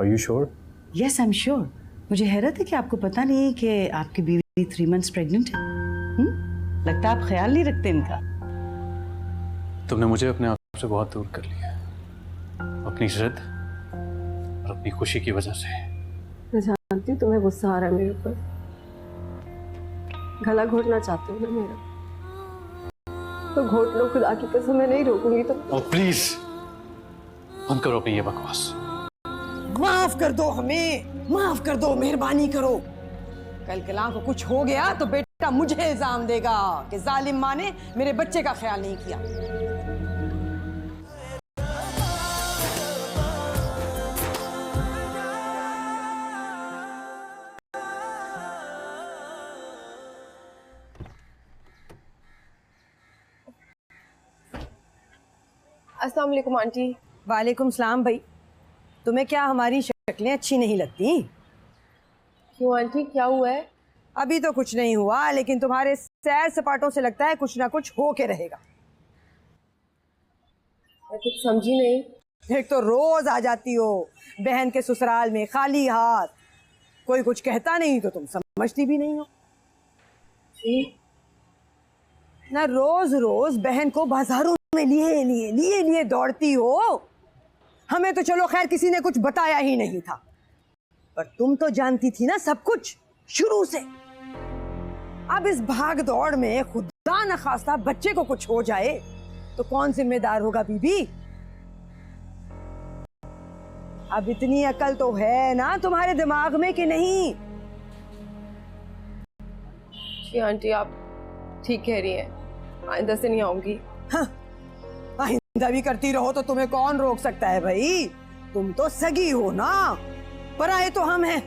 Are you sure? Yes, I'm sure. मुझे हैरत है कि आपको पता नहीं है कि आपकी बीवी 3 months प्रेग्नेंट है। लगता है आप ख्याल नहीं रखते इनका। तुमने मुझे अपने आप से बहुत दूर कर लिया, अपनी जिद और अपनी खुशी की वजह से। मैं जानती हूँ तुम्हें गुस्सा आ रहा है मेरे ऊपर, गला घोटना चाहते हो ना मेरा, तो घोट लो, खुदा की कसम मैं नहीं रोकूंगी। तो प्लीज बंद करो अपनी ये बकवास। माफ कर दो हमें, माफ कर दो, मेहरबानी करो। कल कला को कुछ हो गया तो बेटा मुझे इल्जाम देगा कि जालिम माँ ने मेरे बच्चे का ख्याल नहीं किया। अस्सलाम वालेकुम आंटी। वालेकुम सलाम भाई। तुम्हें क्या हमारी शक्लें अच्छी नहीं लगती? क्यों आंटी, क्या हुआ है? अभी तो कुछ नहीं हुआ, लेकिन तुम्हारे सैर सपाटों से लगता है कुछ ना कुछ हो के रहेगा। मैं कुछ समझी नहीं। एक तो रोज आ जाती हो बहन के ससुराल में खाली हाथ, कोई कुछ कहता नहीं तो तुम समझती भी नहीं हो ना। रोज रोज बहन को बाजारों में लिए लिए लिए लिए दौड़ती हो। हमें तो चलो खैर किसी ने कुछ बताया ही नहीं था, पर तुम तो जानती थी ना सब कुछ शुरू से। अब इस भाग दौड़ में खुदा न खास्ता बच्चे को कुछ हो जाए तो कौन जिम्मेदार होगा बीबी? अब इतनी अकल तो है ना तुम्हारे दिमाग में कि नहीं? जी आंटी, आप ठीक कह रही हैं, आइंदा से नहीं आऊंगी। हाँ, आइंदा भी करती रहो तो तुम्हें कौन रोक सकता है भाई? तुम तो सगी हो ना, पराए तो हम हैं,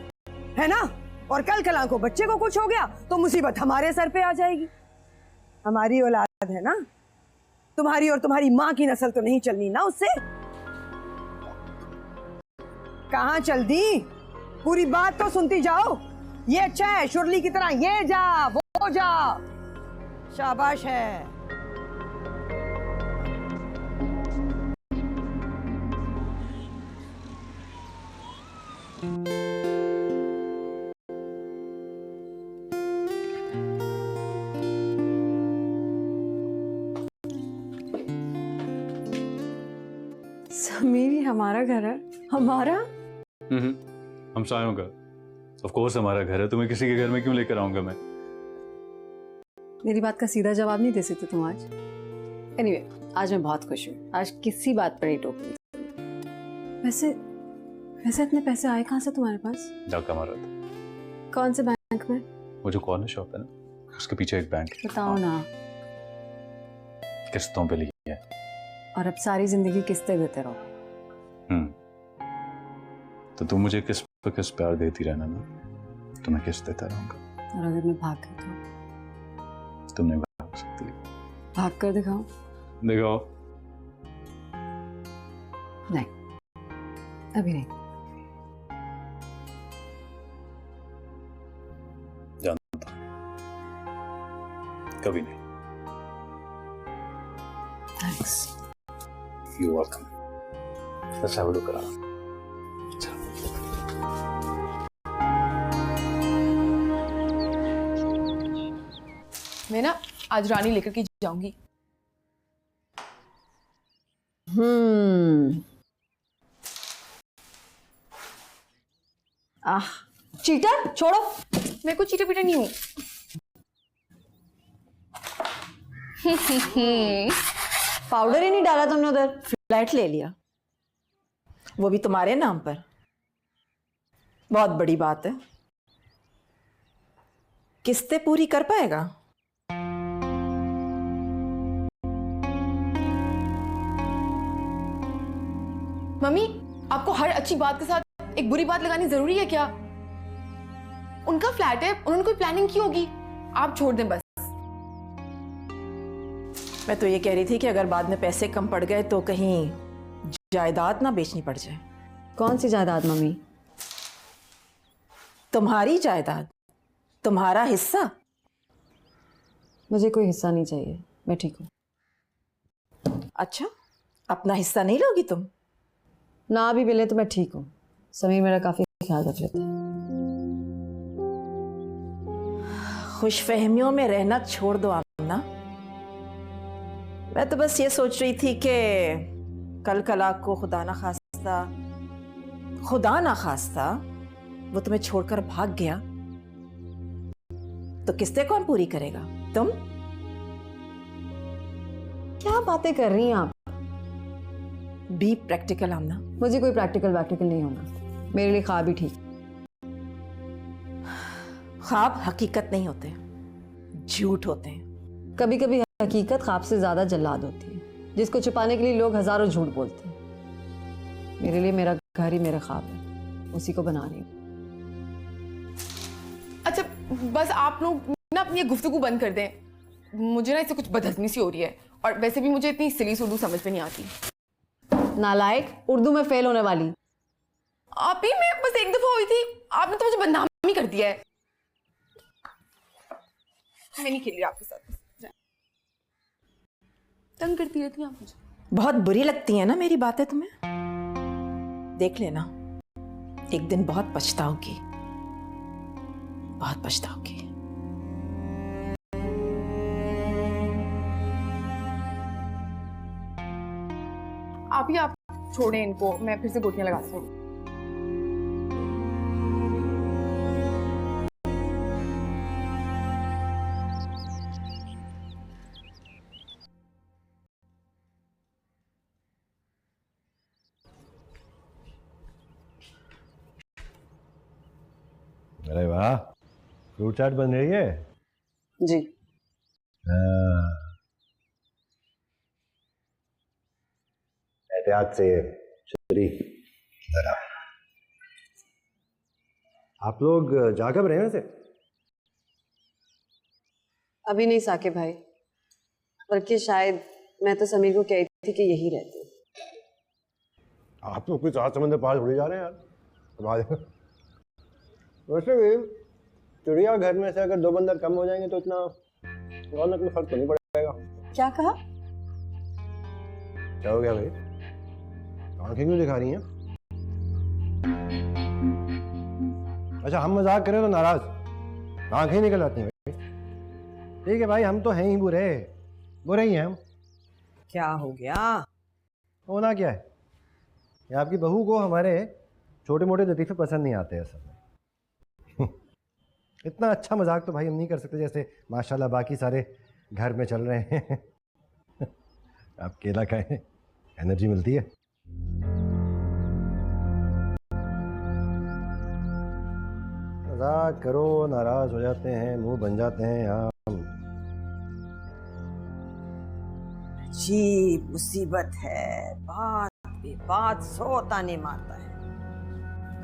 है ना? और कल कला को बच्चे को कुछ हो गया तो मुसीबत हमारे सर पे आ जाएगी। हमारी औलाद है ना, तुम्हारी और तुम्हारी माँ की नस्ल तो नहीं चलनी ना उससे। कहाँ चल दी? पूरी बात तो सुनती जाओ। ये अच्छा है शुरली की तरह ये जा वो जा, शाबाश है। समीर, हमारा घर है। हमारा? हम सायों का। ऑफ कोर्स हमारा घर है, तुम्हें किसी के घर में क्यों लेकर आऊंगा मैं? मेरी बात का सीधा जवाब नहीं दे सकते तुम आज। एनीवे, आज मैं बहुत खुश हूँ, आज किसी बात पर नहीं टोकूंगी। वैसे वैसे इतने पैसे आए कहाँ से तुम्हारे पास? डाका मारा था। कौन से बैंक में? वो जो कॉर्नर शॉप है ना, उसके पीछे एक बैंक है। बताओ ना। किस्तों पे लिया है। और अब सारी जिंदगी किस्तें देते रहो। तो तुम मुझे किस्त पे किस्त प्यार देती रहना ना, तो मैं किस्त देता रहूंगा। और अगर मैं भाग गई तो? तुम नहीं भाग सकती। भाग कर दिखाओ। दिखाओ। नहीं, अभी नहीं। जानता, कभी नहीं। Thanks. You're welcome. Let's have a look around. मैं ना आज रानी लेकर के जाऊंगी। चीटर छोड़ो। मैं कुछ चीटर पीटर नहीं हूँ। पाउडर ही नहीं डाला तुमने उधर, फ्लैट ले लिया, वो भी तुम्हारे नाम पर। बहुत बड़ी बात है। किस्तें पूरी कर पाएगा? मम्मी, आपको हर अच्छी बात के साथ एक बुरी बात लगानी जरूरी है क्या? उनका फ्लैट है, उन्होंने कोई प्लानिंग की होगी, आप छोड़ दें बस। मैं तो ये कह रही थी कि अगर बाद में पैसे कम पड़ गए तो कहीं जायदाद ना बेचनी पड़ जाए। कौन सी जायदाद मम्मी? तुम्हारी जायदाद, तुम्हारा हिस्सा। मुझे कोई हिस्सा नहीं चाहिए, मैं ठीक हूँ। अच्छा, अपना हिस्सा नहीं लोगी तुम? ना भी मिले तो मैं ठीक हूँ, समीर मेरा काफी ख्याल रख लेता है। खुशफहमियों में रहना छोड़ दो आमना। मैं तो बस ये सोच रही थी कि कल कलाक को खुदा ना खास्ता वो तुम्हें छोड़कर भाग गया तो किस्तें कौन पूरी करेगा? तुम? क्या बातें कर रही हैं आप? बी प्रैक्टिकल आमना। मुझे कोई प्रैक्टिकल नहीं होना, मेरे लिए ख्वाब ही ठीक। ख्वाब हकीकत नहीं होते, झूठ होते हैं। कभी कभी हकीकत ख्वाब से ज्यादा जल्लाद होती है, जिसको छुपाने के लिए लोग हजारों झूठ बोलते हैं। मेरे लिए मेरा घर ही मेरा ख्वाब है, उसी को बना रही हूँ। अच्छा बस आप लोग ना अपनी ये गुफ्तगू बंद कर दें, मुझे ना इससे कुछ बदहजमी सी हो रही है, और वैसे भी मुझे इतनी सिली उर्दू समझ में नहीं आती। नालायक, उर्दू में फेल होने वाली। आप ही मैं बस एक दफा हुई थी, आपने तो मुझे बदनामी कर दिया है। मैं नहीं खेल रही आपके साथ, तंग करती रहती हैं आप मुझे। बहुत बुरी लगती है ना मेरी बातें तुम्हें? देख लेना, एक दिन बहुत पछताओगी, बहुत पछताओगी। आप छोड़ें इनको, मैं फिर से गोटियां लगाती हूँ। अरे वाह, फ्रूट चाट बन रही है। जी। एहतियात से छुरी जरा। आप लोग जा कब रहे हैं वैसे? अभी नहीं साके भाई, बल्कि शायद मैं तो समीर को कही थी कि यही रहते। आप लोग कुछ आज समंदर पार थोड़ी जा रहे हैं यार, हमारे। वैसे भी चिड़ियाघर में से अगर 2 बंदर कम हो जाएंगे तो इतना रौनक में फर्क तो नहीं पड़ेगा। क्या कहा? क्या हो गया भाई, आंखें क्यों दिखा रही हैं? अच्छा हम मजाक करें तो नाराज, आंखें निकल आती हैं भाई। ठीक है भाई, हम तो हैं ही बुरे ही हैं हम। क्या हो गया? होना क्या है, ये आपकी बहू को हमारे छोटे मोटे लतीफे पसंद नहीं आते असल में। इतना अच्छा मजाक तो भाई हम नहीं कर सकते जैसे माशाल्लाह बाकी सारे घर में चल रहे हैं। आप केला खाएं, एनर्जी मिलती है। मजाक करो, नाराज हो जाते हैं, मुंह बन जाते हैं हम। अजीब मुसीबत है, बात पे बात 100 ताने मारता है।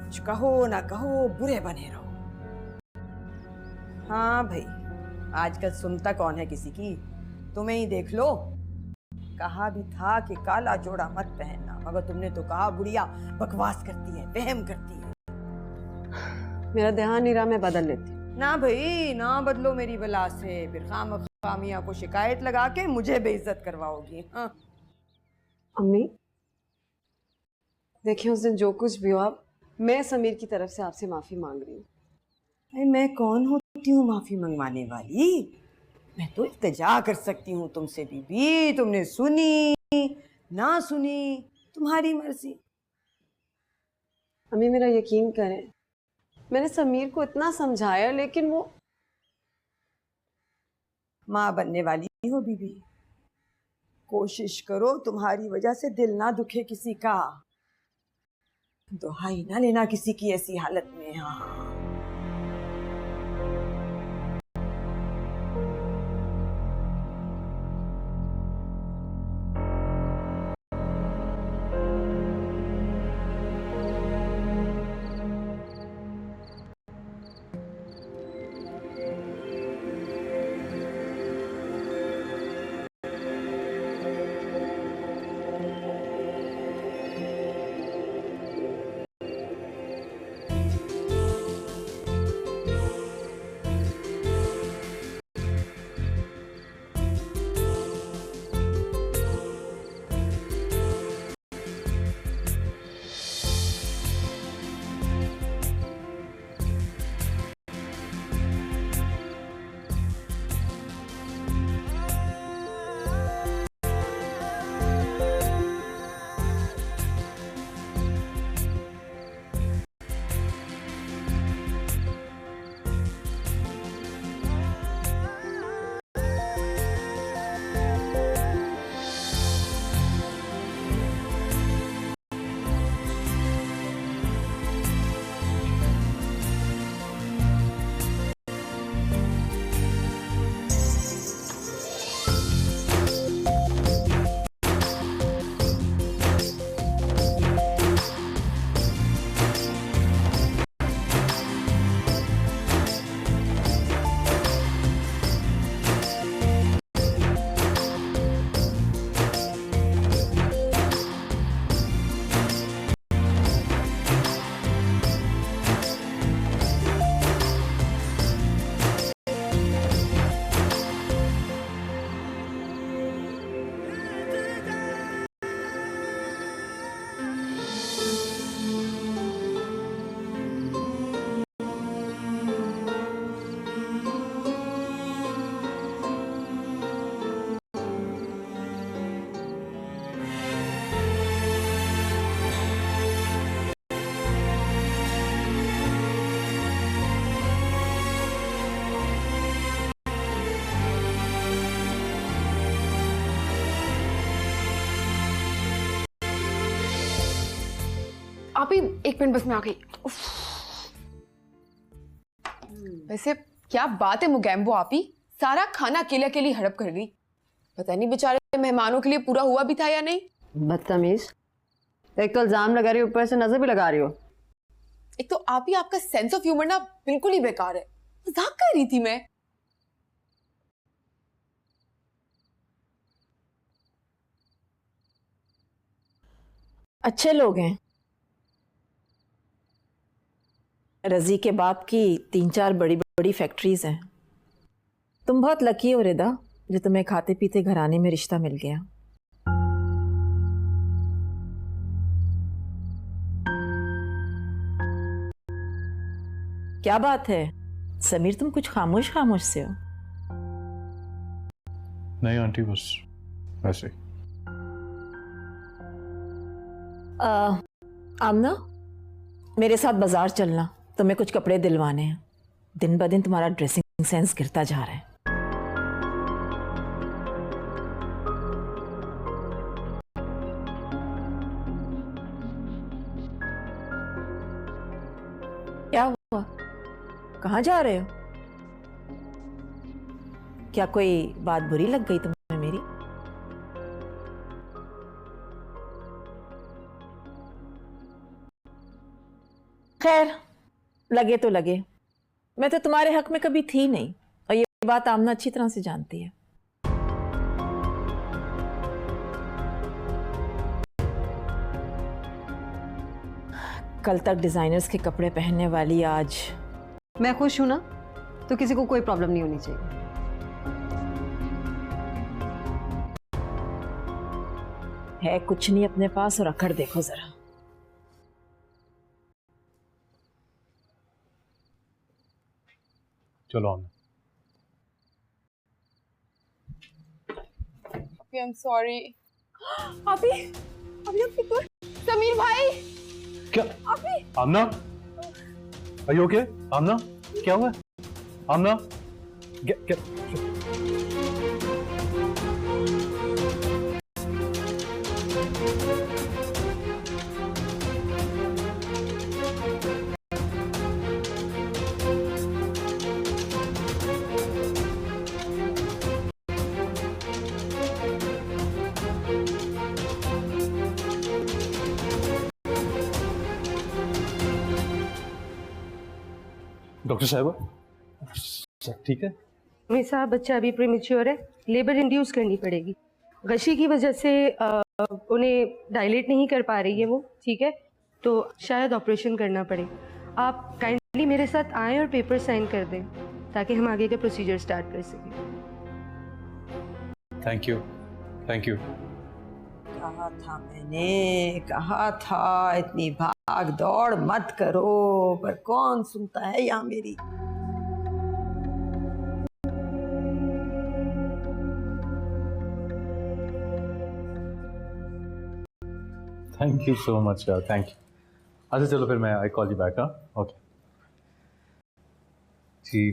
कुछ कहो ना कहो, बुरे बने रहो। हाँ भाई, आजकल सुनता कौन है किसी की, तुम्हें ही देख लो। कहा भी था कि काला जोड़ा मत पहनना, मगर तुमने तो कहा बुढ़िया बकवास करती है, वहम करती है। मेरा ध्यान नहीं रहा, मैं बदल लेती। ना भाई ना बदलो मेरी बला से, फिर खामिया को शिकायत लगा के मुझे बेइज्जत करवाओगी। हाँ। अम्मी देखिए, उस दिन जो कुछ भी हुआ, मैं समीर की तरफ से आपसे माफी मांग रही हूँ। अरे मैं कौन होती हूँ माफी मंगवाने वाली? मैं तो इल्तिजा कर सकती हूँ तुमसे बीबी, तुमने सुनी ना सुनी तुम्हारी मर्जी। अम्मी मेरा यकीन करें, मैंने समीर को इतना समझाया, लेकिन वो। माँ बनने वाली हो बीबी, कोशिश करो तुम्हारी वजह से दिल ना दुखे किसी का, दुहाई ना लेना किसी की ऐसी हालत में। हाँ आप ही एक मिनट, बस मैं आ गई। उफ। वैसे क्या बात है मुगैम्बो, आप ही सारा खाना अकेले अकेले हड़प कर गई। पता नहीं बेचारे मेहमानों के लिए पूरा हुआ भी था या नहीं। बदतमीज, एक तो इल्जाम लगा रही हो, ऊपर से नजर भी लगा रही हो। एक तो आप ही, आपका सेंस ऑफ ह्यूमर ना बिल्कुल ही बेकार है। मजाक कर रही थी मैं। अच्छे लोग हैं। रजी के बाप की 3-4 बड़ी बड़ी फैक्ट्रीज हैं। तुम बहुत लकी हो रिदा, जो तुम्हें खाते पीते घराने में रिश्ता मिल गया। क्या बात है समीर, तुम कुछ खामोश खामोश से हो? नहीं आंटी, बस वैसे ही। आमना, मेरे साथ बाजार चलना, तुम्हें कुछ कपड़े दिलवाने हैं। दिन ब दिन तुम्हारा ड्रेसिंग सेंस गिरता जा रहा है। क्या हुआ, कहाँ जा रहे हो? क्या कोई बात बुरी लग गई तुम्हें मेरी? खैर, लगे तो लगे, मैं तो तुम्हारे हक में कभी थी नहीं, और ये बात आमना अच्छी तरह से जानती है। कल तक डिजाइनर्स के कपड़े पहनने वाली आज मैं खुश हूं ना, तो किसी को कोई प्रॉब्लम नहीं होनी चाहिए। है कुछ नहीं अपने पास, और अकड़ देखो जरा। चलो आमना। I am sorry. अभी अभी अभी तो समीर भाई। क्या अभी आमना, आर यू ओके? आमना, क्या हुआ? आमना, क्या? डॉक्टर साहब, सब ठीक है? मेरे साहब, बच्चा अभी प्रीमेच्योर है, लेबर इंड्यूस करनी पड़ेगी। गशी की वजह से उन्हें डायलेट नहीं कर पा रही है वो, ठीक है, तो शायद ऑपरेशन करना पड़े। आप काइंडली मेरे साथ आएँ और पेपर साइन कर दें, ताकि हम आगे का प्रोसीजर स्टार्ट कर सकें। Thank you, thank you. कहा था मैंने, कहा था इतनी भाग दौड़ मत करो, पर कौन सुनता है यहाँ मेरी। थैंक यू सो मच यार, थैंक यू। अच्छा चलो फिर मैं आई कॉल यू बैक। हाँ, ओके जी।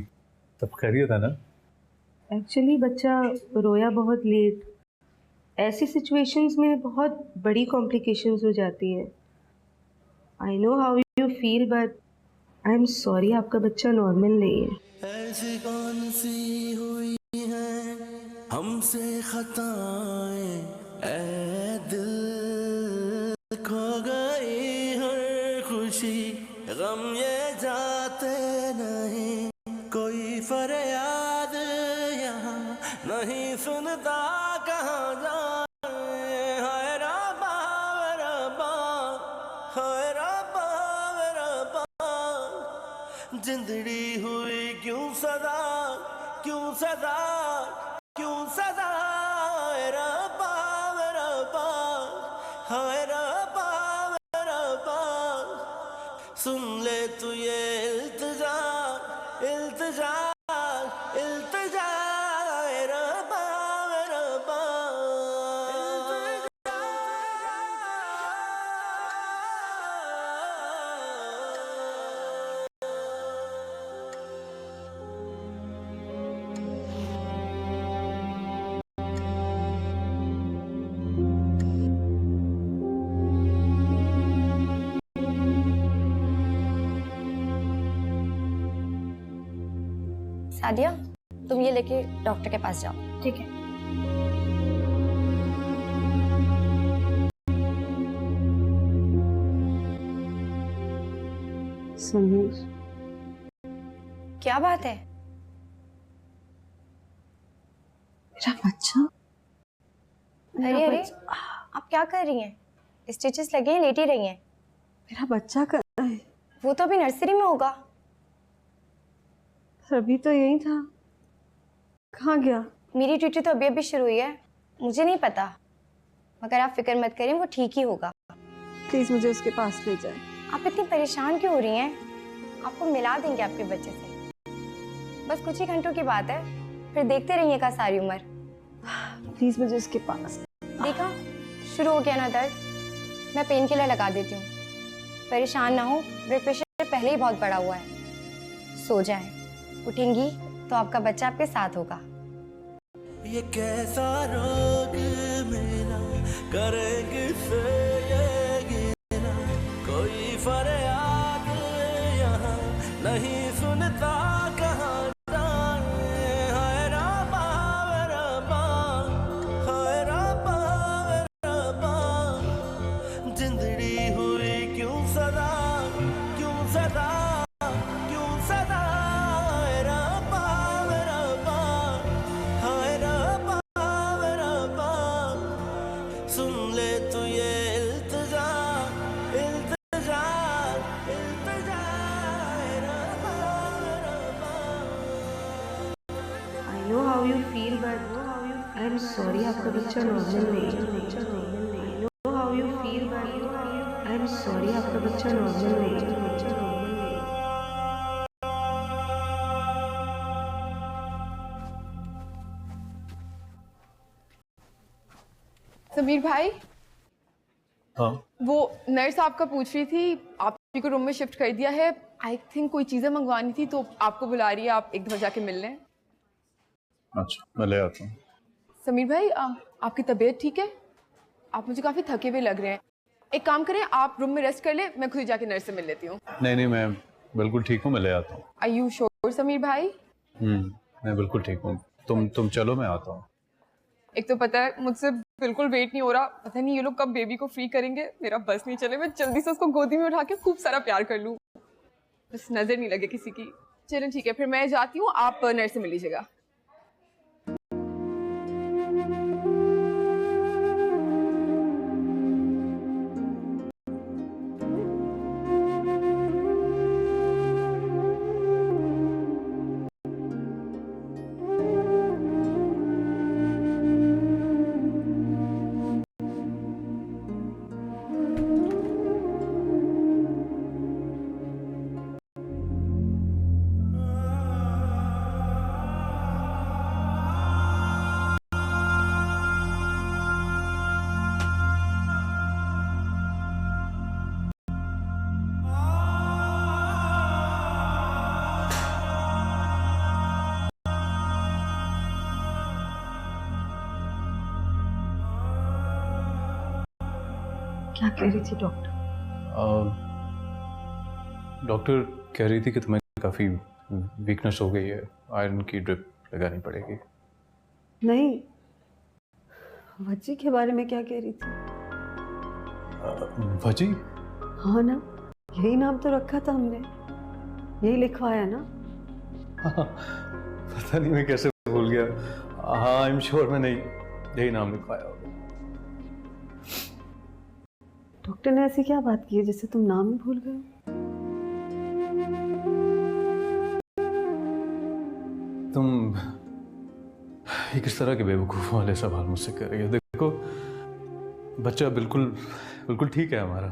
तब खैरियत है ना? एक्चुअली बच्चा रोया बहुत लेट। ऐसी सिचुएशंस में बहुत बड़ी कॉम्प्लिकेशंस हो जाती हैं। I know how you feel, but I am sorry, आपका बच्चा नॉर्मल नहीं है। ऐसी कौन सी हुई है हमसे खताएं, ऐ दिल खो गई हर खुशी, गम ये जाते नहीं, कोई फरियाद यहाँ नहीं सुनता, कहाँ जाए, हाय रब्बा रब्बा, हाय रब्बा रब्बा, जिंदड़ी हुई क्यों सदा, क्यों सदा, क्यों सदा, हाय रब्बा रब्बा, हाय रब्बा रब्बा, सुन ले तू ये इल्तिजा, इल्तिजा, इल्तिजा, हाय रब्बा रब्बा, इल्तिजा। सादिया, तुम ये लेके डॉक्टर के पास जाओ। ठीक है। समीर, क्या बात है? मेरा बच्चा। अरे अरे, आप क्या कर रही हैं? स्टिचेस लगे हैं, लेटी रही हैं। मेरा बच्चा कहाँ है? वो तो अभी नर्सरी में होगा। अभी तो यही था, कहाँ गया? मेरी ड्यूटी तो अभी अभी शुरू हुई है, मुझे नहीं पता, मगर आप फिक्र मत करिए, वो ठीक ही होगा। प्लीज मुझे उसके पास ले जाए। आप इतनी परेशान क्यों हो रही हैं? आपको मिला देंगे आपके बच्चे से, बस कुछ ही घंटों की बात है, फिर देखते रहिएगा सारी उम्र। प्लीज मुझे उसके पास। देखा, शुरू हो गया ना दर्द। मैं पेन किलर लगा देती हूँ, परेशान ना हो, ब्लड प्रेशर पहले ही बहुत बढ़ा हुआ है। सो जाएं, उठेंगी तो आपका बच्चा आपके साथ होगा। ये कैसा रोग मेरा, करेंगे से ये गिला, कोई फरियाद यहाँ नहीं सुनता, कहाँ जाए। हाय रब्बा रब्बा, हाय रब्बा रब्बा, जिंदड़ी हुई क्यों सदा, क्यों सदा, क्यों सदा। हाय रब्बा रब्बा, हाय रब्बा रब्बा, सुन ले तू ये इल्तिजा, इल्तिजा, इल्तिजा। हाय रब्बा रब्बा। I know how you feel, but I am sorry, आपका बच्चा नॉर्मल नहीं है। I know how you feel, but I am sorry, आपका बच्चा नॉर्मल नहीं है। समीर भाई, हाँ, वो नर्स आपका पूछ रही थी, आप को रूम में शिफ्ट कर दिया है। आई थिंक कोई चीजें मंगवानी थी तो आपको बुला रही है, आप एक दफा जाके मिल लें। अच्छा मैं ले आता हूँ। समीर भाई, आपकी तबीयत ठीक है? आप मुझे काफी थके हुए लग रहे हैं। एक काम करें, आप रूम में रेस्ट कर ले, मैं खुद ही जाके नर्स से मिल लेती हूँ। नहीं नहीं, मैं बिल्कुल ठीक हूँ, मैं ले आता हूँ। आर यू श्योर समीर भाई? मैं बिल्कुल ठीक हूँ, तुम चलो, मैं आता हूँ। एक तो पता है मुझसे बिल्कुल वेट नहीं हो रहा, पता नहीं ये लोग कब बेबी को फ्री करेंगे, मेरा बस नहीं चले, मैं जल्दी से उसको गोदी में उठा के खूब सारा प्यार कर लूँ, बस नजर नहीं लगे किसी की। चलो ठीक है, फिर मैं जाती हूँ, आप नर्स से मिल लीजिएगा। क्या कह रही थी डॉक्टर? डॉक्टर कह रही थी कि तुम्हें काफ़ी वीकनेस हो गई है, आयरन की ड्रिप लगानी पड़ेगी। नहीं, वज्जी के बारे में क्या कह रही थी? वजी? हाँ ना, यही नाम तो रखा था हमने, यही लिखवाया ना। पता नहीं मैं कैसे भूल गया। हाँ, आई एम श्योर मैंने यही नाम लिखवाया होगा। डॉक्टर ने ऐसी क्या बात की है जिससे तुम नाम ही भूल गए? तुम ये किस तरह के बेवकूफ़ वाले सवाल मुझसे कर रही हो? देखो, बच्चा बिल्कुल बिल्कुल ठीक है हमारा,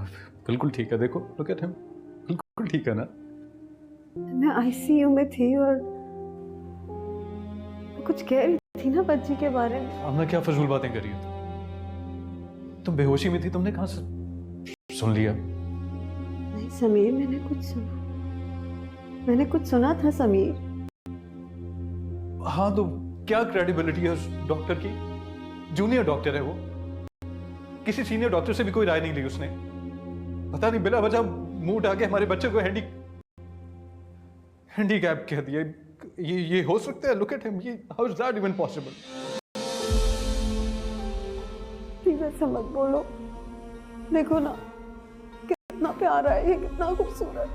बिल्कुल ठीक है। देखो, लुक एट हिम, बिल्कुल ठीक है ना। मैं आईसीयू में थी और कुछ कह रही थी ना बच्ची के बारे में। हमने क्या फजूल बातें करी हो? तुम बेहोशी में थी, तुमने कहाँ से सुन लिया? नहीं समीर, मैंने कुछ सुना था समीर। हाँ, तो क्या क्रेडिबिलिटी है उस डॉक्टर की? जूनियर डॉक्टर है वो, किसी सीनियर डॉक्टर से भी कोई राय नहीं ली उसने। पता नहीं बिला वजह मुंह उठा के हमारे बच्चे को हैंडीकैप कह दिया। ये हो सकता है? लुक एट हिम, ये how is that even possible? Please ऐसे मत बोलो, देखो ना कितना प्यारा है ये, कितना खूबसूरत।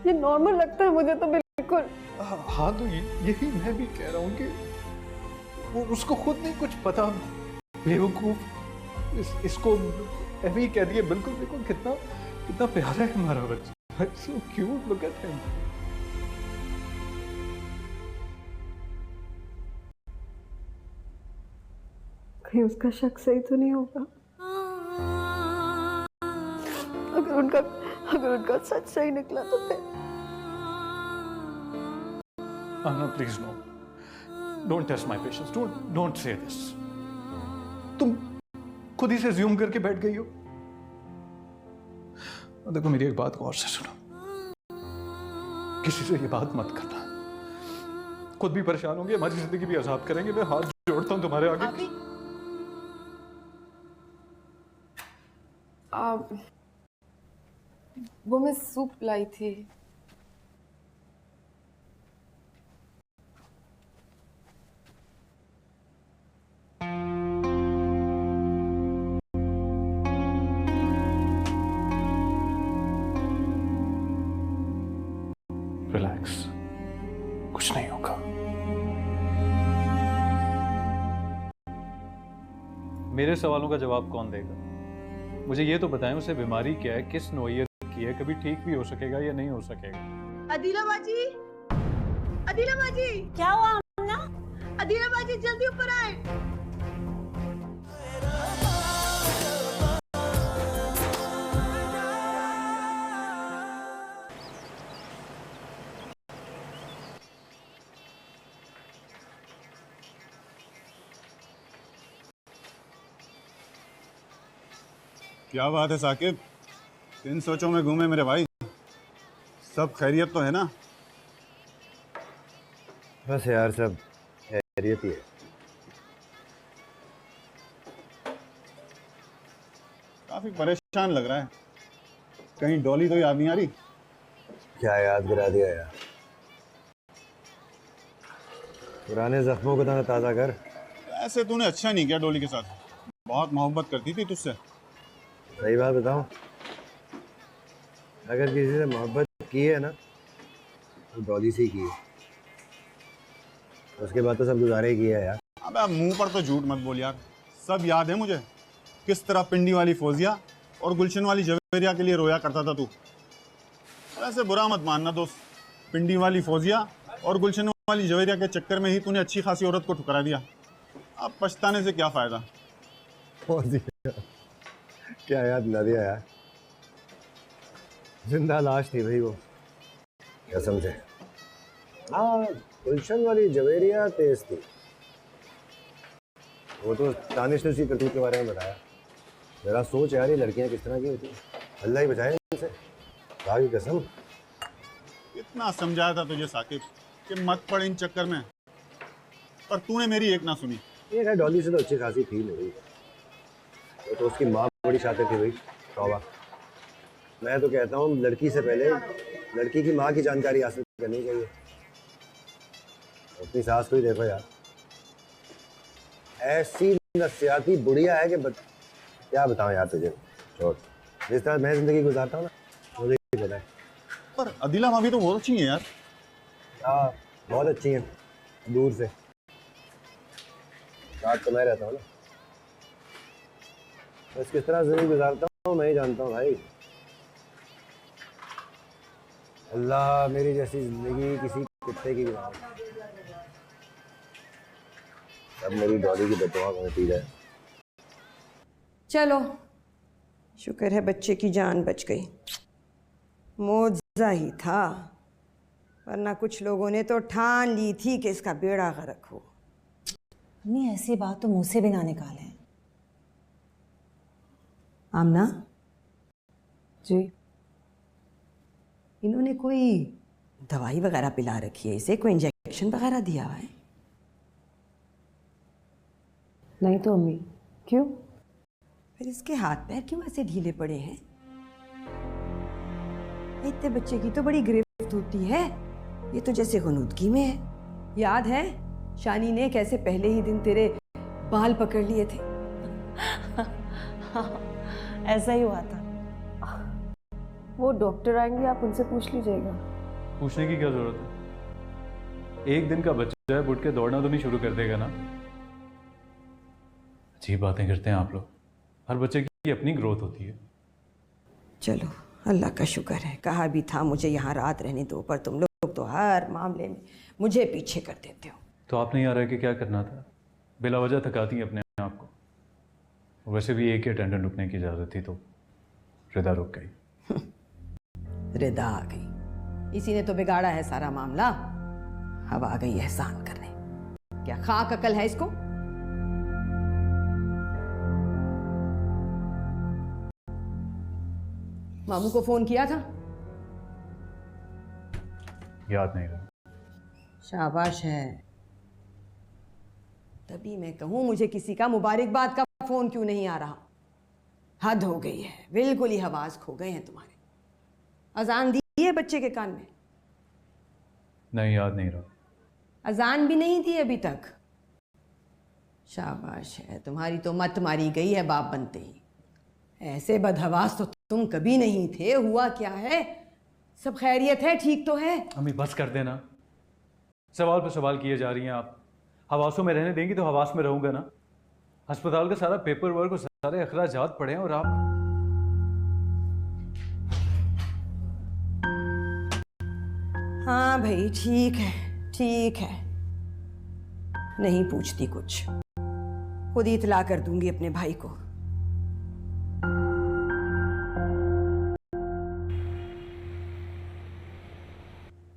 ये नॉर्मल लगता है मुझे तो बिल्कुल। हाँ तो यही मैं भी कह रहा हूँ कि वो उसको खुद नहीं कुछ पता, बेवकूफ। इसको ऐसे ही कह दिया। बिल्कुल देखो कितना कितना प्यारा है हमारा बच्चा, so cute, look at him. कहीं उसका शक सही तो नहीं होगा? अगर उनका सच सही निकला तो फिर? Anna, please no. Don't test my patience. Don't say this. तुम खुद ही से ज्यूम करके बैठ गई हो। देखो मेरी एक बात गौर से सुनो, किसी से ये बात मत करना। खुद भी परेशान होंगे, हमारी जिंदगी भी अजाब करेंगे। मैं हाथ जोड़ता हूं तुम्हारे आगे। वो मैं सूप लाई थी। रिलैक्स, कुछ नहीं होगा। मेरे सवालों का जवाब कौन देगा? मुझे ये तो बताएं, उसे बीमारी क्या है, किस नौयत की है, कभी ठीक भी हो सकेगा या नहीं हो सकेगा? अदीला बाजी, अदीला बाजी, क्या हुआ आमना? अदीला बाजी जल्दी ऊपर आए। क्या बात है साकिब, इन सोचों में घूमे मेरे भाई? सब खैरियत तो है ना? बस यार सब खैरियत ही है। काफी परेशान लग रहा है, कहीं डॉली तो याद नहीं आ रही? क्या याद करा दिया यार, पुराने जख्मों को तो ताज़ा कर। ऐसे तूने अच्छा नहीं किया डॉली के साथ, बहुत मोहब्बत करती थी तुझसे। सही बात बताऊं, अगर किसी से मोहब्बत की है ना तो डॉली से ही की है, उसके बाद तो सब गुजारे ही किया है यार। अबे मुंह पर तो झूठ मत बोल यार, सब याद है मुझे, किस तरह पिंडी वाली फौजिया और गुलशन वाली जवेरिया के लिए रोया करता था तू। ऐसे बुरा मत मानना दोस्त, पिंडी वाली फौजिया और गुलशन वाली जवेरिया के चक्कर में ही तूने अच्छी खासी औरत को ठुकरा दिया। अब पछताने से क्या फ़ायदा। क्या याद ना दिया यार, जिंदा लाश थी भाई वो, कसम से। हाँ, गुलशन वाली जवेरिया तेज थी, वो तो तानिश ने उसी करतूत के बारे में बताया। जरा सोच यार, ये लड़कियां किस तरह की होती हैं, अल्लाह ही बचाए इनसे, खुदा की कसम। कितना समझाया था तुझे साकिब कि मत पड़ इन चक्कर में, पर तूने मेरी एक ना सुनी। ये है डॉली से तो अच्छी खासी थी मेरी, तो उसकी माँ बड़ी शातिर थी भाई, तौबा। मैं तो कहता हूँ लड़की से पहले लड़की की माँ की जानकारी हासिल करनी चाहिए। अपनी सास को ही देखो यार, ऐसी नसियाती बुढ़िया है कि क्या बताऊँ यार तुझे। छोड़, जिस तरह मैं जिंदगी गुजारता हूँ ना, मुझे ही पता है। पर अदिला भाभी तो बहुत अच्छी है यार। हाँ बहुत अच्छी हैं, दूर से। रात तो मैं रहता हूँ ना, बस किस तरह जिंदगी गुजारता हूँ मैं ही जानता हूँ भाई। अल्लाह मेरी जैसी जिंदगी किसी कुत्ते की बनाओ। अब मेरी डॉली की बददुआ का नतीजा है। चलो, शुक्र है बच्चे की जान बच गई, मौजा ही था, वरना कुछ लोगों ने तो ठान ली थी कि इसका बेड़ा गर्क हो। नहीं, ऐसी बात तो मुंह से भी ना निकाले। आमना जी, इन्होंने कोई दवाई वगैरह पिला रखी है इसे, कोई इंजेक्शन वगैरह दिया हुआ है? नहीं तो अम्मी, क्यों? फिर इसके हाथ पैर क्यों ऐसे ढीले पड़े हैं? इतने बच्चे की तो बड़ी गिरफ्त व्यक्त होती है, ये तो जैसे हुनूदगी में है। याद है शानी ने कैसे पहले ही दिन तेरे बाल पकड़ लिए थे? ऐसा ही हुआ था। वो डॉक्टर आएंगे, आप उनसे पूछ लीजिएगा। पूछने की क्या जरूरत है? एक दिन का बच्चा है, उठ के दौड़ना तो नहीं शुरू कर देगा ना। अजीब बातें करते हैं आप लोग। हर बच्चे की अपनी ग्रोथ होती है। चलो अल्लाह का शुक्र है, कहा भी था मुझे यहाँ रात रहने दो, पर तुम लोग तो हर मामले में मुझे पीछे कर देते हो। तो आप नहीं आ रहा है कि क्या करना था? बिला वजह थकाती हैं अपने आप को। वैसे भी एक ही अटेंडेंट रुकने की इजाज़त थी तो रिदा रुक गई। रिदा आ गई, इसी ने तो बिगाड़ा है सारा मामला। अब आ गई एहसान करने। क्या खाक अकल है इसको? मामू को फोन किया था? याद नहीं रहा। शाबाश है। तभी मैं कहूं मुझे किसी का मुबारकबाद का फोन क्यों नहीं आ रहा। हद हो गई है, बिल्कुल ही हवास खो गए हैं तुम्हारे। अजान दी है बच्चे के कान में? नहीं, याद नहीं रहा। अजान भी नहीं दी अभी तक? शाबाश है, तुम्हारी तो मत मारी गई है बाप बनते ही। ऐसे बदहवास तो तुम कभी नहीं थे। हुआ क्या है? सब खैरियत है? ठीक तो है? अम्मी बस कर देना। सवाल पर सवाल किए जा रही हैं आप। हवासों में रहने देंगी तो हवास में रहूंगा ना। अस्पताल का सारा पेपर वर्क और सारे अखराजात पड़े हैं और आप। हाँ भाई ठीक है, ठीक है, नहीं पूछती कुछ। खुद ही इतला कर दूंगी अपने भाई को।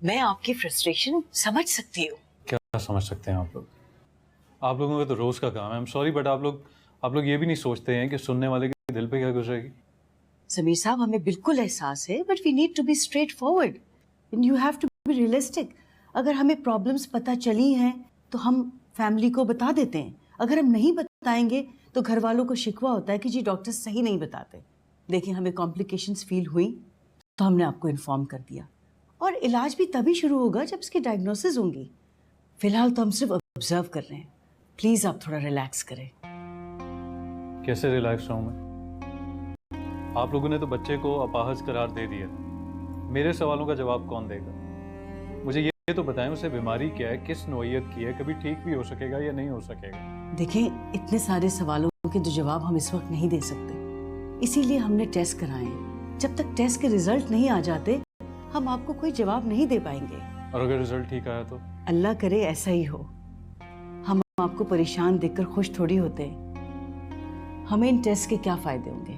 मैं आपकी फ्रस्ट्रेशन समझ सकती हूँ। क्या समझ सकते हैं आप लोग? आप लोगों का तो रोज का काम है। आई एम सॉरी बट आप लोग ये भी नहीं सोचते हैं कि सुनने वाले के दिल पे क्या गुजरेगी। समीर साहब, हमें बिल्कुल एहसास है, but we need to be straight forward and you have to be realistic. अगर हमें प्रॉब्लम्स पता चली हैं तो हम फैमिली को बता देते हैं। अगर हम नहीं बताएंगे तो घर वालों को शिकवा होता है कि जी डॉक्टर सही नहीं बताते। देखिए, हमें कॉम्प्लिकेशंस फील हुई तो हमने आपको इन्फॉर्म कर दिया, और इलाज भी तभी शुरू होगा जब इसकी डायग्नोसिस होंगी। फिलहाल तो हम सिर्फ ऑब्जर्व कर रहे हैं। प्लीज आप थोड़ा रिलैक्स करें। कैसे रिलैक्स रहूं मैं? आप लोगों ने तो बच्चे को अपाहज करार दे दिया। मेरे सवालों का जवाब कौन देगा? मुझे ये तो बताएं उसे बीमारी क्या है, किस नौइयत की है, कभी ठीक भी हो सकेगा या नहीं हो सकेगा? देखें, इतने सारे सवालों के जो जवाब हम इस वक्त नहीं दे सकते, इसीलिए हमने टेस्ट कराए हैं। जब तक टेस्ट के रिजल्ट नहीं आ जाते हम आपको कोई जवाब नहीं दे पाएंगे। और अगर रिजल्ट ठीक आया तो? अल्लाह करे ऐसा ही हो। हम आपको परेशान देखकर खुश थोड़ी होते। हमें इन टेस्ट के क्या फायदे होंगे?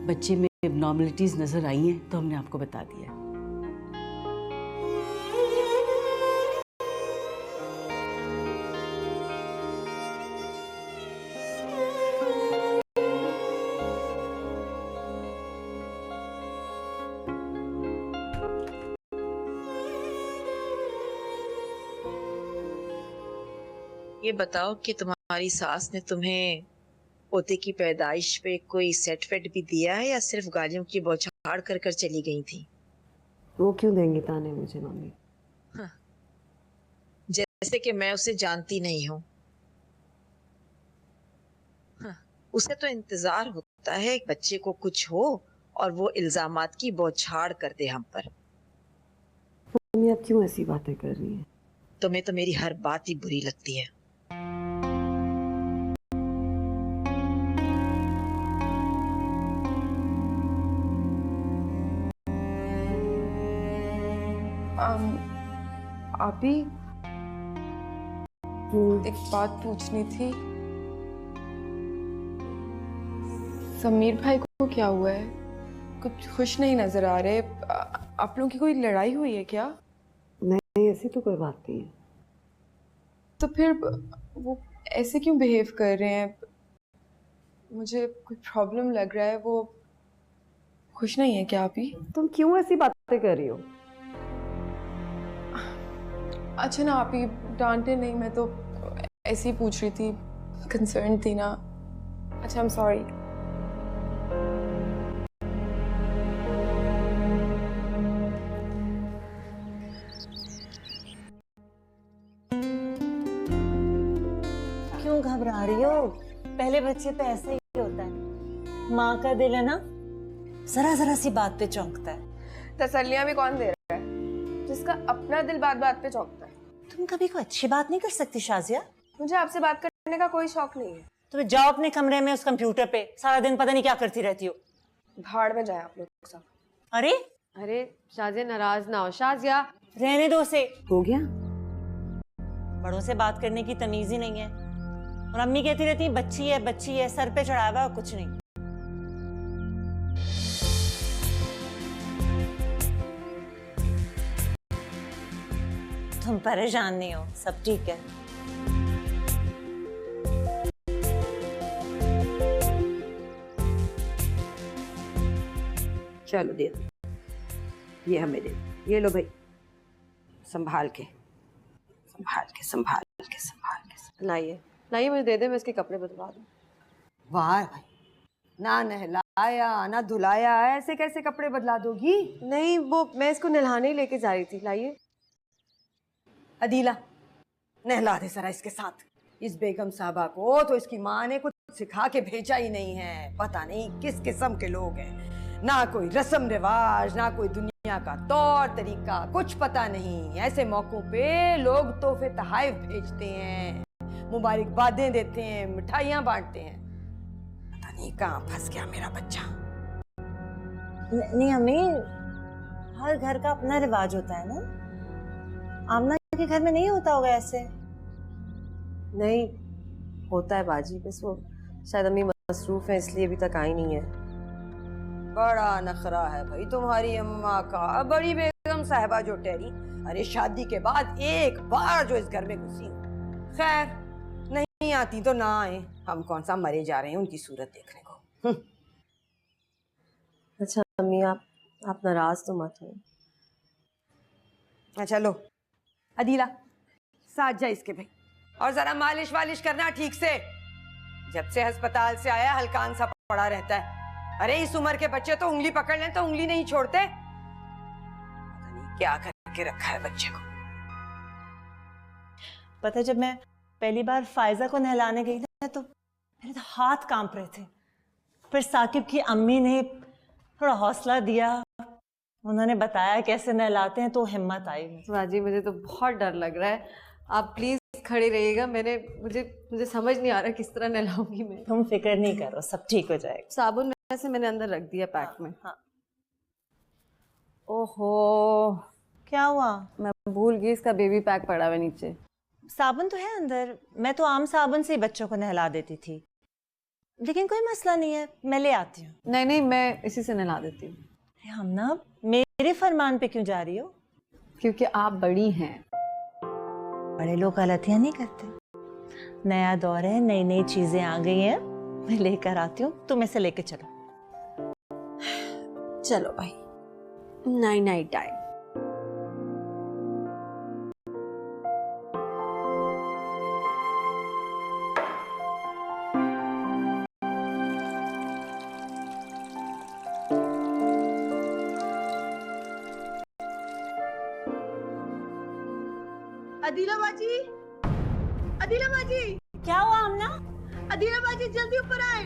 बच्चे में एबनॉर्मलिटीज नजर आई हैं तो हमने आपको बता दिया। ये बताओ कि तुम्हारी सास ने तुम्हें पोते की पैदाइश पे कोई सेट वेट भी दिया है या सिर्फ गालियों की बौछार कर कर चली गई थी? वो क्यों देंगी ताने मुझे मम्मी? हाँ। जैसे कि मैं उसे जानती नहीं हूँ। हाँ। उसे तो इंतजार होता है एक बच्चे को कुछ हो और वो इल्जामात की बौछार कर दे हम पर। मम्मी आप क्यों ऐसी बातें कर रही हैं? तुम्हें तो मेरी हर बात ही बुरी लगती है। आप ही एक बात पूछनी थी। समीर भाई को क्या हुआ है? कुछ खुश नहीं नजर आ रहे। आप लोगों की कोई लड़ाई हुई है क्या? नहीं, ऐसी तो कोई बात नहीं है। तो फिर वो ऐसे क्यों बिहेव कर रहे हैं? मुझे कोई प्रॉब्लम लग रहा है। वो खुश नहीं है क्या? आप ही तुम क्यों ऐसी बातें कर रही हो? अच्छा ना, आप ही डांटे नहीं, मैं तो ऐसे ही पूछ रही थी, कंसर्न थी ना। अच्छा, आई एम सॉरी। रही हो? पहले बच्चे पे ऐसा ही होता है, माँ का दिल है ना जरा जरा सी बात पे चौंकता है। तसल्लियां भी कौन दे रहा है? जिसका अपना दिल बात बात पे चौंकता है। तुम कभी कोई अच्छी बात नहीं कर सकती शाजिया? मुझे आपसे बात करने का कोई शौक नहीं है। तुम्हें जाओ अपने कमरे में उस कंप्यूटर पे, सारा दिन पता नहीं क्या करती रहती हो। भाड़ में जाए आप लोग सब। अरे अरे शाजिया नाराज ना हो। शाजिया रहने दो उसे, हो गया? बड़ों से बात करने की तमीज ही नहीं है। और अम्मी कहती रहती है बच्ची है, सर पे चढ़ाया हुआ कुछ नहीं। तुम परेशान नहीं हो, सब ठीक है। चलो दे दो, ये हमें दे दो। ये लो भाई, संभाल के लाइए लाइए, मुझे दे दे, मैं इसके कपड़े बदलवा दूँ। वाह भाई, ना नहलाया ना धुलाया, ऐसे कैसे कपड़े बदला दोगी? नहीं, वो मैं इसको नहलाने ही लेके जा रही थी। लाइए। अदीला, नहला दे जरा इसके साथ। इस बेगम साहबा को तो इसकी माँ ने कुछ सिखा के भेजा ही नहीं है। पता नहीं किस किस्म के लोग हैं, ना कोई रस्म रिवाज, ना कोई दुनिया का तौर तरीका, कुछ पता नहीं। ऐसे मौकों पे लोग तोहफे तहाइफ भेजते हैं, मुबारकबादें देते हैं, मिठाइयाँ बांटते हैं। पता नहीं कहाँ फंस गया मेरा बच्चा। नहीं अम्मी, हर घर का अपना रिवाज होता है ना। आमना के घर में नहीं होता होगा ऐसे? नहीं होता है बाजी, बस वो शायद अम्मी मसरूफ है इसलिए अभी तक आई नहीं है। बड़ा नखरा है भाई तुम्हारी अम्मा का। बड़ी बेगम साहिबा जो ठहरी, अरे शादी के बाद एक बार जो इस घर में घुसी। खैर, नहीं आती तो ना आए, हम कौन सा मरे जा रहे हैं उनकी सूरत देखने को। अच्छा अम्मी, आप नाराज तो मत हो। अच्छा लो अदीला, साथ जा इसके भाई, और जरा मालिश वालिश करना ठीक से। जब से अस्पताल से आया हलकान सा पड़ा रहता है। अरे इस उम्र के बच्चे तो उंगली पकड़ लें तो उंगली नहीं छोड़ते। पता नहीं क्या करके रखा है बच्चे को। पता है, जब मैं पहली बार फायजा को नहलाने गई ना तो मेरे तो हाथ कांप रहे थे। फिर साकिब की अम्मी ने थोड़ा हौसला दिया, उन्होंने बताया कैसे नहलाते हैं, तो हिम्मत आई। बाजी मुझे तो बहुत डर लग रहा है, आप प्लीज खड़े रहिएगा। मुझे समझ नहीं आ रहा किस तरह नहलाऊंगी मैं। तुम फिक्र नहीं करो, सब ठीक हो जाएगा। साबुन वैसे मैंने अंदर रख दिया पैक में। हाँ। ओहो, क्या हुआ? मैं भूल गई, इसका बेबी पैक पड़ा हुआ नीचे। साबुन तो है अंदर, मैं तो आम साबुन से ही बच्चों को नहला देती थी। लेकिन कोई मसला नहीं है, मैं ले आती हूँ। नहीं, मैं इसी से नहला देती हूँ। हमना, मेरे फरमान पे क्यों जा रही हो? क्योंकि आप बड़ी हैं। बड़े लोग गलतियां नहीं करते। नया दौर है, नई नई चीजें आ गई हैं, मैं लेकर आती हूँ, तुम इसे लेके चलो। चलो भाई, नाइट टाइम। अदीला बाजी, क्या हुआ हमना? अदीला बाजी जल्दी ऊपर आए।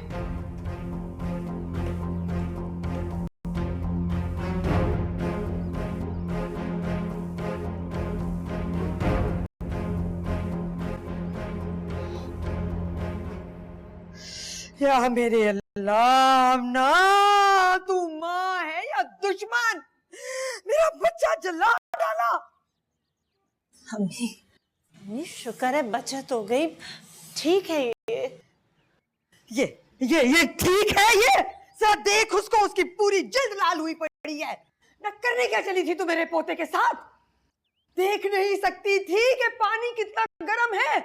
या मेरे अल्लाह, ना तू माँ है या दुश्मन? मेरा बच्चा जला डाला। अम्मी शुक्र है बचत हो गई, ठीक है। ये ठीक है। ये जरा देख उसको, उसकी पूरी जल्द लाल हुई पड़ी है। न करने क्या चली थी तू मेरे पोते के साथ? देख नहीं सकती थी कि पानी कितना गर्म है?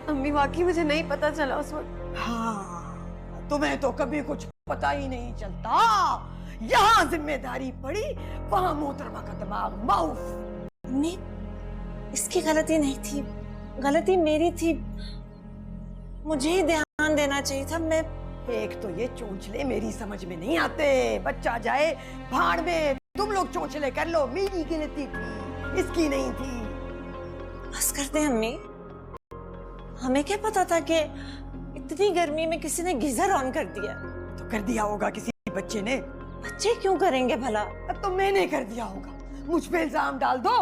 अम्मी वाकई मुझे नहीं पता चला उस वक्त। हाँ, तुम्हें तो कभी कुछ पता ही नहीं चलता। यहाँ जिम्मेदारी पड़ी, वहाँ मोहतरमा का दिमाग माउफ। अम्मी, इसकी गलती नहीं थी, गलती मेरी थी। मुझे ही ध्यान देना चाहिए था। मैं एक तो ये चोंचले मेरी समझ में नहीं आते। बच्चा जाए भाड़ में, तुम लोग चोंचले कर लो। मेरी गलती थी, इसकी नहीं थी। बस कर दे अम्मी, हमें क्या पता था कि इतनी गर्मी में किसी ने गीजर ऑन कर दिया। तो कर दिया होगा किसी बच्चे ने। बच्चे क्यों करेंगे भला? तो मैंने कर दिया होगा। मुझ पे इल्जाम डाल दो।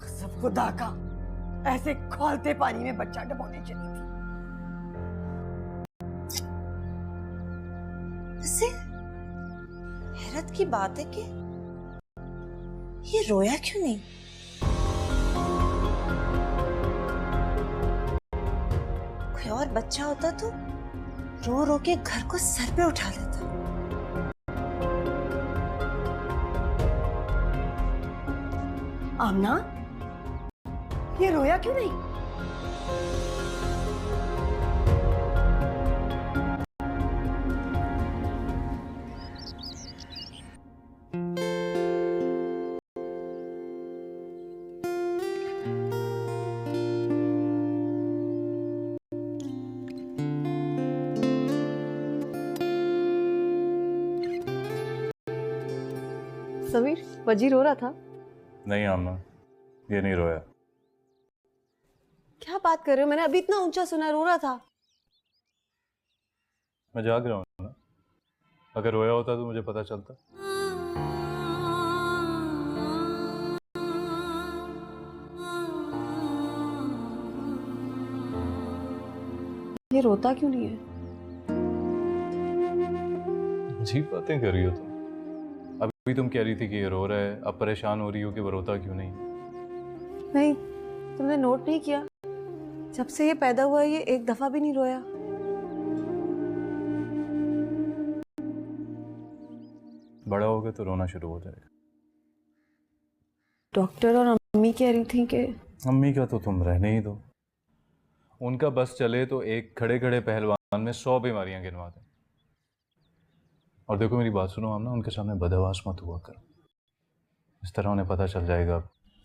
सब खुदा का, ऐसे खौलते पानी में बच्चा डबोने चली थी। वैसे हैरत की बात है कि ये रोया क्यों नहीं? कोई और बच्चा होता तो रो रो के घर को सर पे उठा लेता। आमना, ये रोया क्यों नहीं? समीर, वजीर रो रहा था? नहीं आमना, ये नहीं रोया। क्या बात कर रहे हो? मैंने अभी इतना ऊंचा सुना, रो रहा था। मैं जाग रहा हूँ ना, अगर रोया होता तो मुझे पता चलता। ये रोता क्यों नहीं है? अजीब बातें कर रही हो तुम। अभी तुम कह रही थी कि ये रो रहा है, अब परेशान हो रही हो कि वो रोता क्यों नहीं। नहीं, तुमने नोट नहीं किया? जब से ये पैदा हुआ है ये एक दफा भी नहीं रोया। बड़ा हो गया तो रोना शुरू हो जाएगा। डॉक्टर और अम्मी कह रही थी कि अम्मी का तो तुम रहने ही दो। उनका बस चले तो एक खड़े खड़े पहलवान में 100 बीमारियां गिनवा दें। और देखो मेरी बात सुनो आमना, उनके सामने बदहवास मत हुआ करो, इस तरह उन्हें पता चल जाएगा।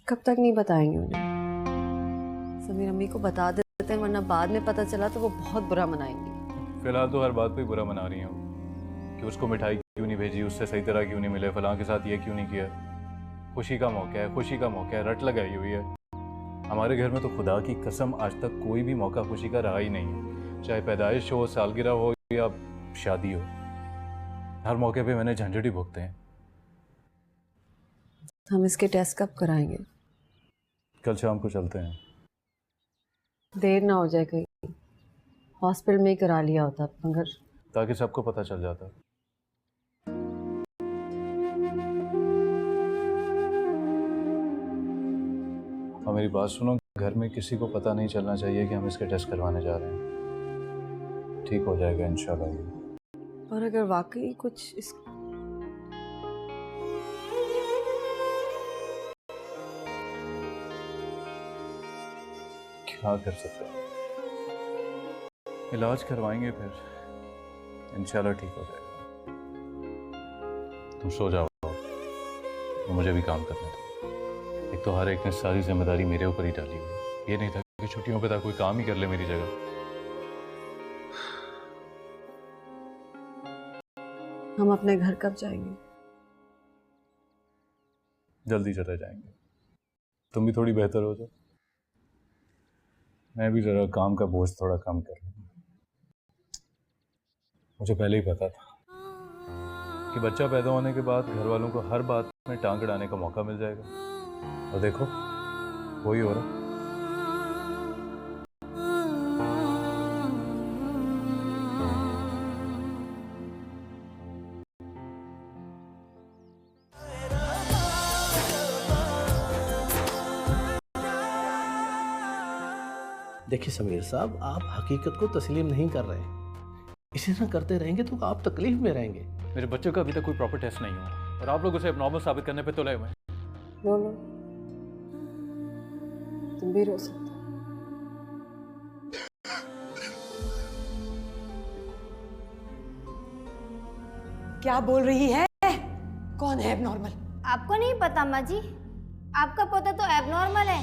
कब तक नहीं बताएंगे उन्हें? समीर, अम्मी को बता देते हैं, वरना बाद में पता चला तो वो बहुत बुरा मनाएंगी। फिलहाल तो हर बात पे बुरा मना रही हूँ कि उसको मिठाई क्यों नहीं भेजी, उससे सही तरह क्यों नहीं मिले, फलां के साथ ये क्यों नहीं किया। खुशी का मौका है, खुशी का मौका है, रट लगाई हुई है। हमारे घर में तो खुदा की कसम आज तक कोई भी मौका खुशी का रहा ही नहीं है, चाहे पैदाइश हो, सालगिरह हो या शादी हो। हर मौके पे मैंने झंझट ही भुगते हैं। हम इसके टेस्ट कब कराएंगे? कल शाम को चलते हैं। देर ना हो जाए कहीं, हॉस्पिटल में ही करा लिया होता मगर। ताकि सबको पता चल जाता। और मेरी बात सुनो, घर में किसी को पता नहीं चलना चाहिए कि हम इसके टेस्ट करवाने जा रहे हैं। ठीक हो जाएगा इंशाल्लाह ये। और अगर वाकई कुछ इस क्या कर सकते हैं, इलाज करवाएंगे फिर इंशाल्लाह ठीक हो जाएगा। तुम सो जाओ, तो मुझे भी काम करना था। एक तो हर एक ने सारी जिम्मेदारी मेरे ऊपर ही डाली हुई। ये नहीं था कि छुट्टियों पे था कोई काम ही कर ले मेरी जगह। हम अपने घर कब जाएंगे? जल्दी चले जाएंगे। तुम भी थोड़ी बेहतर हो जाओ, मैं भी जरा काम का बोझ थोड़ा कम कर लूँ। मुझे पहले ही पता था कि बच्चा पैदा होने के बाद घर वालों को हर बात में टांग अड़ाने का मौका मिल जाएगा, और देखो वही हो रहा। देखिए समीर साहब, आप हकीकत को तस्लीम नहीं कर रहे हैं। इसी तरह करते रहेंगे तो आप तकलीफ में रहेंगे। मेरे बच्चे का अभी तक कोई प्रॉपर टेस्ट नहीं हुआ और आप लोग उसे एबनॉर्मल साबित करने पे तुले हुए हैं। रो लो, तुम भी रो सकते। क्या बोल रही है? कौन है एबनॉर्मल? आपको नहीं पता माँ जी? आपका पोता तो एबनॉर्मल है।